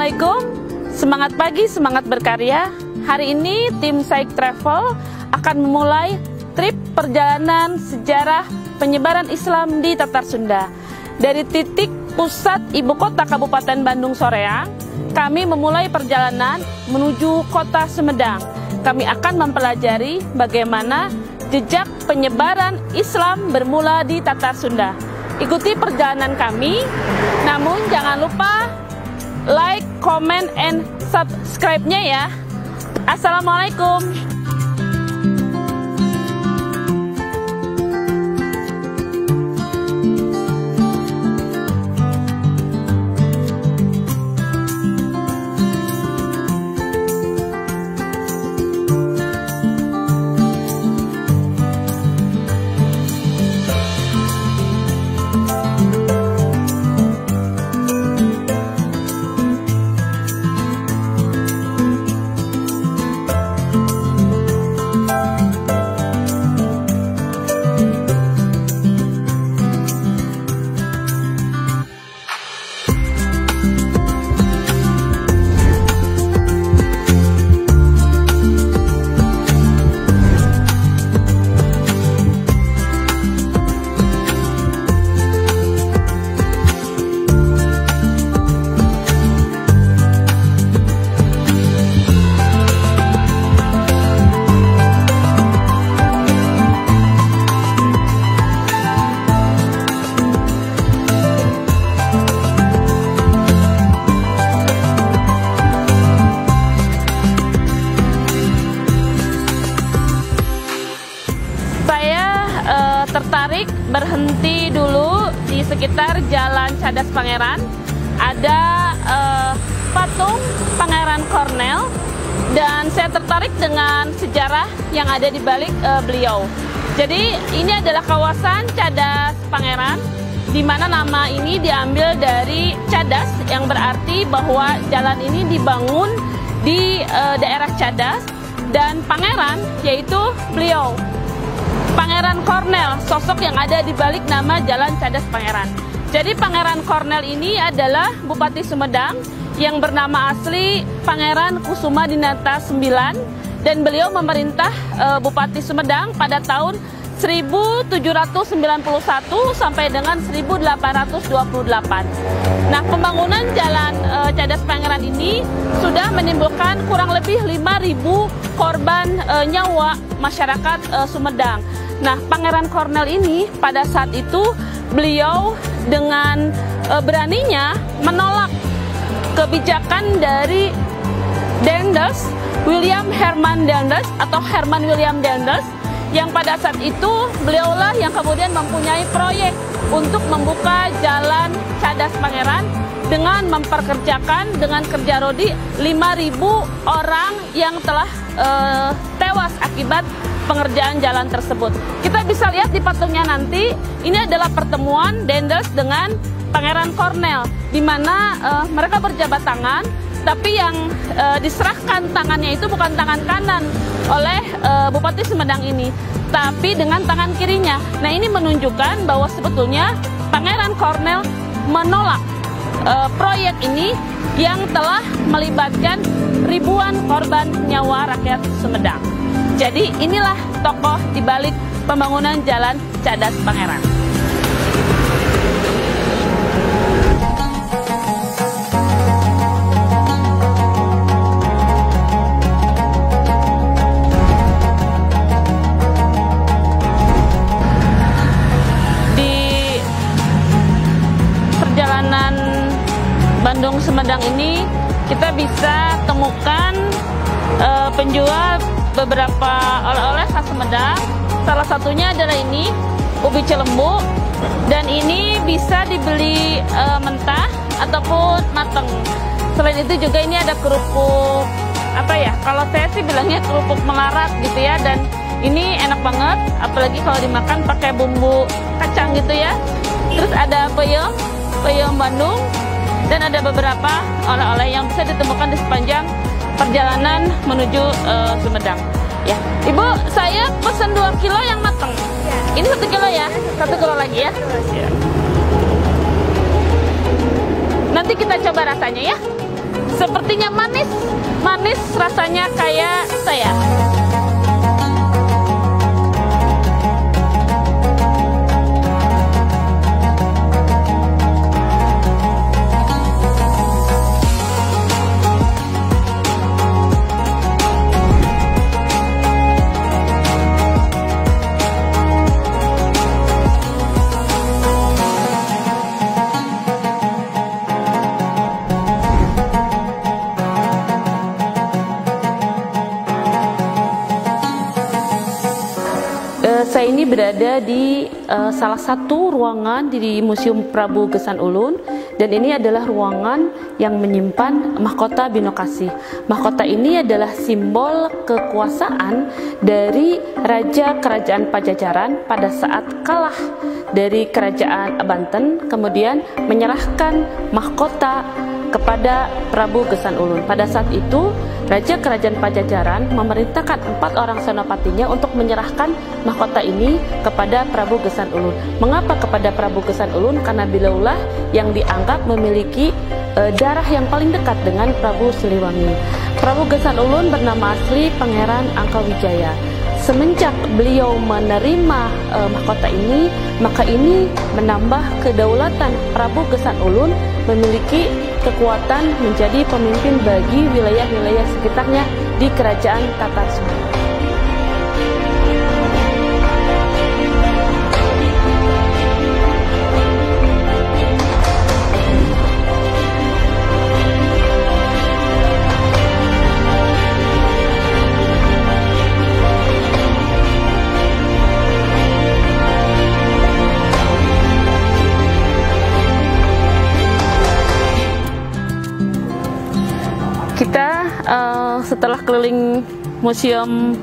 Assalamualaikum, semangat pagi, semangat berkarya. Hari ini tim Saik Travel akan memulai trip perjalanan sejarah penyebaran Islam di Tatar Sunda. Dari titik pusat ibu kota Kabupaten Bandung Soreang, kami memulai perjalanan menuju kota Sumedang. Kami akan mempelajari bagaimana jejak penyebaran Islam bermula di Tatar Sunda. Ikuti perjalanan kami, namun jangan lupa like, comment, and subscribe-nya ya. Assalamualaikum. Tertarik berhenti dulu di sekitar Jalan Cadas Pangeran. Ada patung Pangeran Cornell, dan saya tertarik dengan sejarah yang ada di balik beliau. Jadi ini adalah kawasan Cadas Pangeran, di mana nama ini diambil dari cadas, yang berarti bahwa jalan ini dibangun di daerah Cadas, dan Pangeran yaitu beliau Pangeran Cornell, sosok yang ada di balik nama Jalan Cadas Pangeran. Jadi Pangeran Cornell ini adalah Bupati Sumedang yang bernama asli Pangeran Kusumandinata IX, dan beliau memerintah Bupati Sumedang pada tahun 1791 sampai dengan 1828. Nah, pembangunan Jalan Cadas Pangeran ini sudah menimbulkan kurang lebih 5.000 korban nyawa masyarakat Sumedang. Nah, Pangeran Cornell ini pada saat itu beliau dengan beraninya menolak kebijakan dari Daendels, William Herman Daendels atau Herman William Daendels, yang pada saat itu beliaulah yang kemudian mempunyai proyek untuk membuka Jalan Cadas Pangeran dengan memperkerjakan dengan kerja rodi 5.000 orang yang telah tewas akibat pengerjaan jalan tersebut. Kita bisa lihat di patungnya nanti, ini adalah pertemuan Daendels dengan Pangeran Cornell, di mana mereka berjabat tangan, tapi yang diserahkan tangannya itu bukan tangan kanan oleh Bupati Sumedang ini, tapi dengan tangan kirinya. Nah, ini menunjukkan bahwa sebetulnya Pangeran Cornell menolak proyek ini yang telah melibatkan ribuan korban nyawa rakyat Sumedang. Jadi inilah tokoh di balik pembangunan Jalan Cadas Pangeran. Di perjalanan Bandung Sumedang ini kita bisa temukan penjual beberapa oleh-oleh khas Sumedang. Salah satunya adalah ini, ubi cilembu, dan ini bisa dibeli mentah ataupun mateng. Selain itu juga ini ada kerupuk, apa ya, kalau saya sih bilangnya kerupuk melarat gitu ya, dan ini enak banget, apalagi kalau dimakan pakai bumbu kacang gitu ya. Terus ada peyem Bandung, dan ada beberapa oleh-oleh yang bisa ditemukan di sepanjang perjalanan menuju Sumedang. Ya, Ibu, saya pesan 2 kilo yang matang. Ya. Ini 1 kilo ya? 1 kilo lagi ya? Ya. Nanti kita coba rasanya ya. Sepertinya manis, manis rasanya kayak saya. Saya ini berada di salah satu ruangan di Museum Prabu Gesan Ulun, dan ini adalah ruangan yang menyimpan mahkota Binokasi. Mahkota ini adalah simbol kekuasaan dari Raja Kerajaan Pajajaran pada saat kalah dari Kerajaan Banten, kemudian menyerahkan mahkota kepada Prabu Gesan Ulun. Pada saat itu, Raja Kerajaan Pajajaran memerintahkan 4 orang senopatinya untuk menyerahkan mahkota ini kepada Prabu Gesan Ulun. Mengapa kepada Prabu Gesan Ulun? Karena beliaulah yang dianggap memiliki darah yang paling dekat dengan Prabu Siliwangi. Prabu Gesan Ulun bernama asli Pangeran Angkawijaya. Semenjak beliau menerima mahkota ini, maka ini menambah kedaulatan Prabu Gesan Ulun memiliki kekuatan menjadi pemimpin bagi wilayah-wilayah sekitarnya di Kerajaan Tatar Sumedang. Kita setelah keliling museum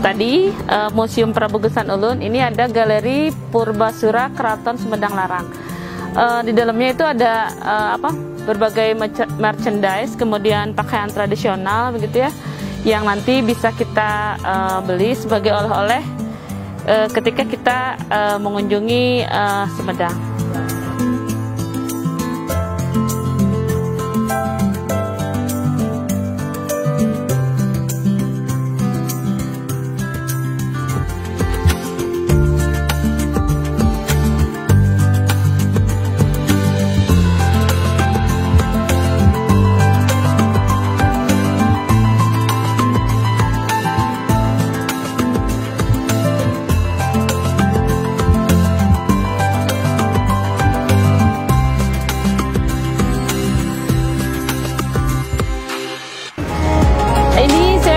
tadi, Museum Prabu Gesan Ulun, ini ada Galeri Purbasura Keraton Sumedang Larang. Di dalamnya itu ada berbagai merchandise, kemudian pakaian tradisional begitu ya, yang nanti bisa kita beli sebagai oleh-oleh ketika kita mengunjungi Sumedang.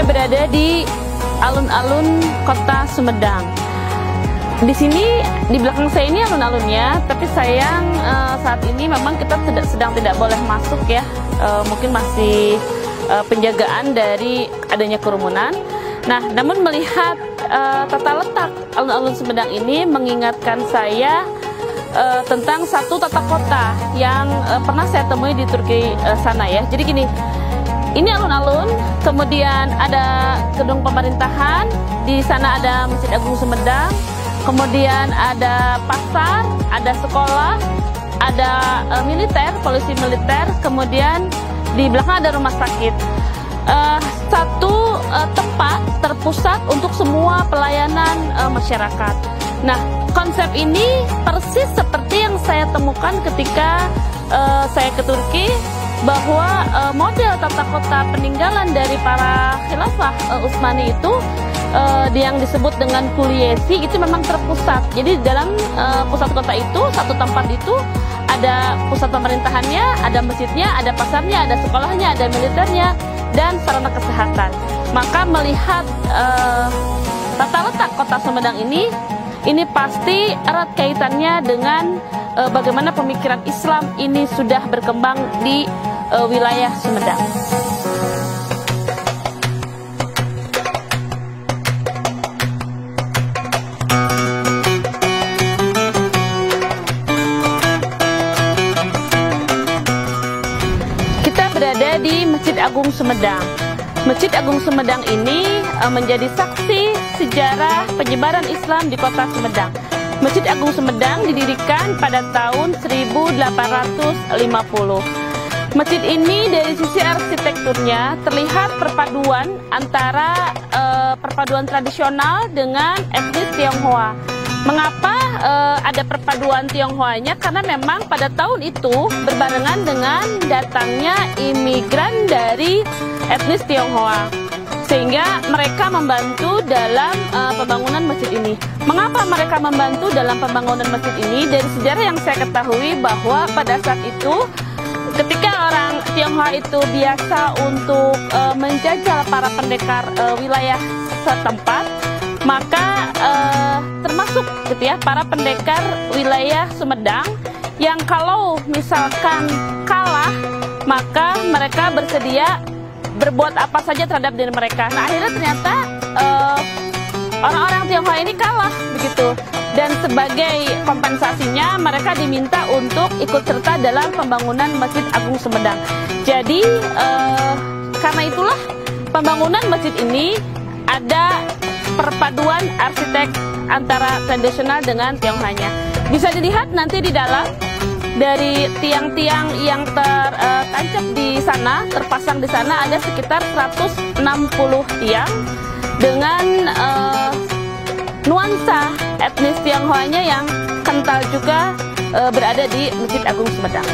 Berada di alun-alun kota Sumedang. Di sini di belakang saya ini alun-alunnya, tapi sayang saat ini memang kita sedang tidak boleh masuk ya. Mungkin masih penjagaan dari adanya kerumunan. Nah, namun melihat tata letak alun-alun Sumedang ini mengingatkan saya tentang satu tata kota yang pernah saya temui di Turki sana ya. Jadi gini, ini alun-alun, kemudian ada gedung pemerintahan, di sana ada Masjid Agung Sumedang, kemudian ada pasar, ada sekolah, ada militer, polisi militer, kemudian di belakang ada rumah sakit. Satu tempat terpusat untuk semua pelayanan masyarakat. Nah, konsep ini persis seperti yang saya temukan ketika saya ke Turki, bahwa model tata kota peninggalan dari para khilafah Utsmani itu yang disebut dengan Kuliyesi itu memang terpusat. Jadi dalam pusat kota itu, satu tempat itu ada pusat pemerintahannya, ada masjidnya, ada pasarnya, ada sekolahnya, ada militernya, dan sarana kesehatan. Maka melihat tata letak kota Sumedang ini pasti erat kaitannya dengan bagaimana pemikiran Islam ini sudah berkembang di wilayah Sumedang. Kita berada di Masjid Agung Sumedang. Masjid Agung Sumedang ini menjadi saksi sejarah penyebaran Islam di kota Sumedang. Masjid Agung Sumedang didirikan pada tahun 1850. Masjid ini dari sisi arsitekturnya terlihat perpaduan antara perpaduan tradisional dengan etnis Tionghoa. Mengapa ada perpaduan Tionghoanya? Karena memang pada tahun itu berbarengan dengan datangnya imigran dari etnis Tionghoa, sehingga mereka membantu dalam pembangunan masjid ini. Mengapa mereka membantu dalam pembangunan masjid ini? Dari sejarah yang saya ketahui bahwa pada saat itu ketika orang Tionghoa itu biasa untuk menjajal para pendekar wilayah setempat, maka termasuk gitu ya para pendekar wilayah Sumedang yang kalau misalkan kalah, maka mereka bersedia berbuat apa saja terhadap diri mereka. Nah, akhirnya ternyata orang-orang Tionghoa ini kalah begitu. Dan sebagai kompensasinya mereka diminta untuk ikut serta dalam pembangunan Masjid Agung Sumedang. Jadi karena itulah pembangunan masjid ini ada perpaduan arsitek antara tradisional dengan Tionghoanya. Bisa dilihat nanti di dalam dari tiang-tiang yang tertancap di sana, terpasang di sana ada sekitar 160 tiang dengan nuansa etnis Tionghoanya yang kental juga berada di Masjid Agung Sumedang.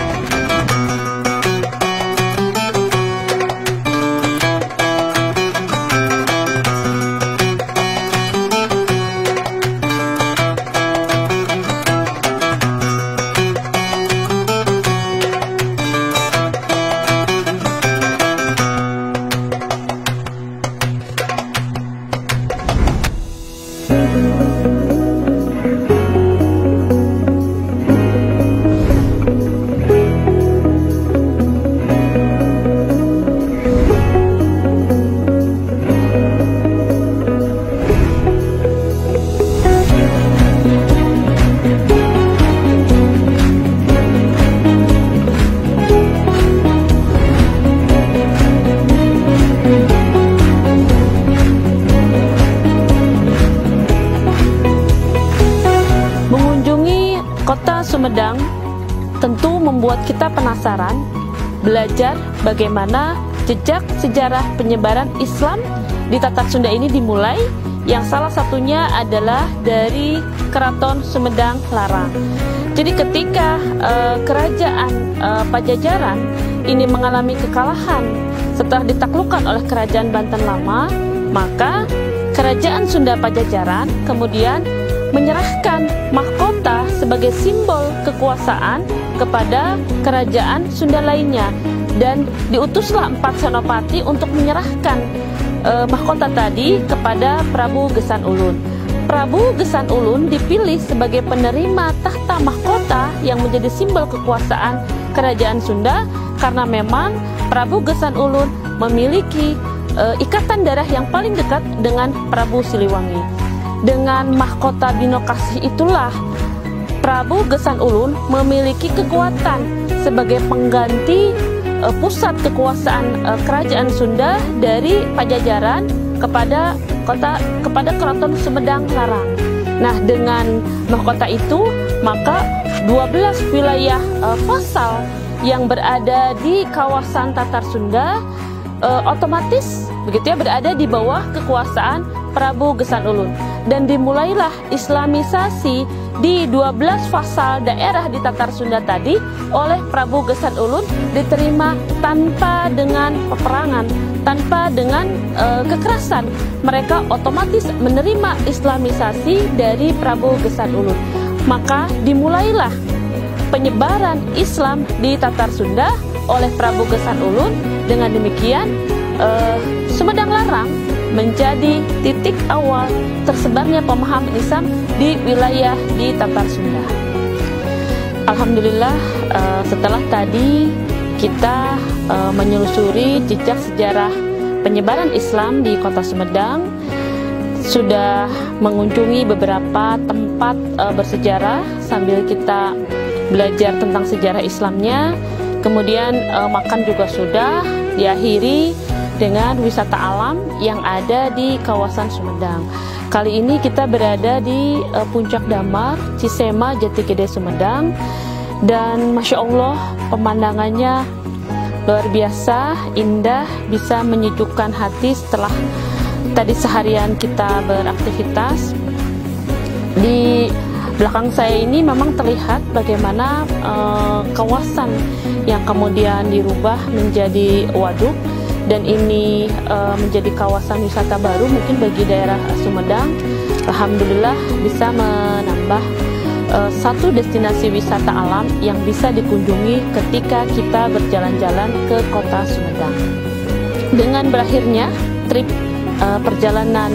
Kota Sumedang tentu membuat kita penasaran belajar bagaimana jejak sejarah penyebaran Islam di Tatar Sunda ini dimulai, yang salah satunya adalah dari Keraton Sumedang Larang. Jadi ketika kerajaan Pajajaran ini mengalami kekalahan setelah ditaklukkan oleh kerajaan Banten Lama, maka kerajaan Sunda Pajajaran kemudian menyerahkan mahkota sebagai simbol kekuasaan kepada kerajaan Sunda lainnya, dan diutuslah 4 senopati untuk menyerahkan mahkota tadi kepada Prabu Gesan Ulun. Prabu Gesan Ulun dipilih sebagai penerima tahta mahkota yang menjadi simbol kekuasaan kerajaan Sunda karena memang Prabu Gesan Ulun memiliki ikatan darah yang paling dekat dengan Prabu Siliwangi. Dengan mahkota Binokasih itulah Prabu Gesan Ulun memiliki kekuatan sebagai pengganti pusat kekuasaan kerajaan Sunda dari Pajajaran kepada Keraton Sumedang Larang. Nah, dengan mahkota itu maka 12 wilayah vasal yang berada di kawasan Tatar Sunda otomatis begitu ya berada di bawah kekuasaan Prabu Gesan Ulun, dan dimulailah Islamisasi di 12 fasal daerah di Tatar Sunda tadi oleh Prabu Gesan Ulun, diterima tanpa dengan peperangan, tanpa dengan kekerasan. Mereka otomatis menerima Islamisasi dari Prabu Gesan Ulun. Maka dimulailah penyebaran Islam di Tatar Sunda oleh Prabu Gesan Ulun. Dengan demikian Sumedang Larang menjadi titik awal tersebarnya pemahaman Islam di wilayah di Tatar Sunda. Alhamdulillah, setelah tadi kita menelusuri jejak sejarah penyebaran Islam di Kota Sumedang, sudah mengunjungi beberapa tempat bersejarah sambil kita belajar tentang sejarah Islamnya. Kemudian makan juga sudah diakhiri dengan wisata alam yang ada di kawasan Sumedang. Kali ini kita berada di Puncak Damar, Cisema, Jati Gede, Sumedang. Dan Masya Allah, pemandangannya luar biasa indah, bisa menyejukkan hati setelah tadi seharian kita beraktivitas. Di belakang saya ini memang terlihat bagaimana kawasan yang kemudian dirubah menjadi waduk, dan ini menjadi kawasan wisata baru mungkin bagi daerah Sumedang. Alhamdulillah bisa menambah satu destinasi wisata alam yang bisa dikunjungi ketika kita berjalan-jalan ke kota Sumedang. Dengan berakhirnya trip perjalanan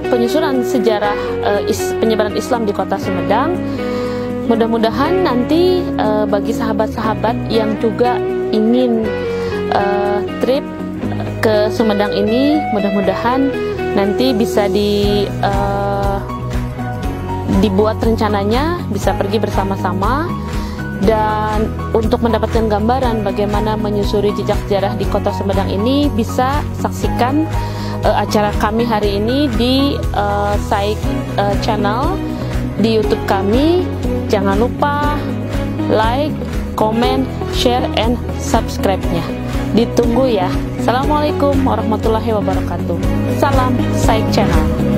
penyusuran sejarah penyebaran Islam di kota Sumedang, mudah-mudahan nanti bagi sahabat-sahabat yang juga ingin trip ke Sumedang ini, mudah-mudahan nanti bisa dibuat rencananya, bisa pergi bersama-sama. Dan untuk mendapatkan gambaran bagaimana menyusuri jejak sejarah di kota Sumedang ini, bisa saksikan acara kami hari ini di Saik channel di YouTube kami. Jangan lupa like, comment, share, and subscribe-nya. Ditunggu ya. Assalamualaikum warahmatullahi wabarakatuh. Salam Saik channel.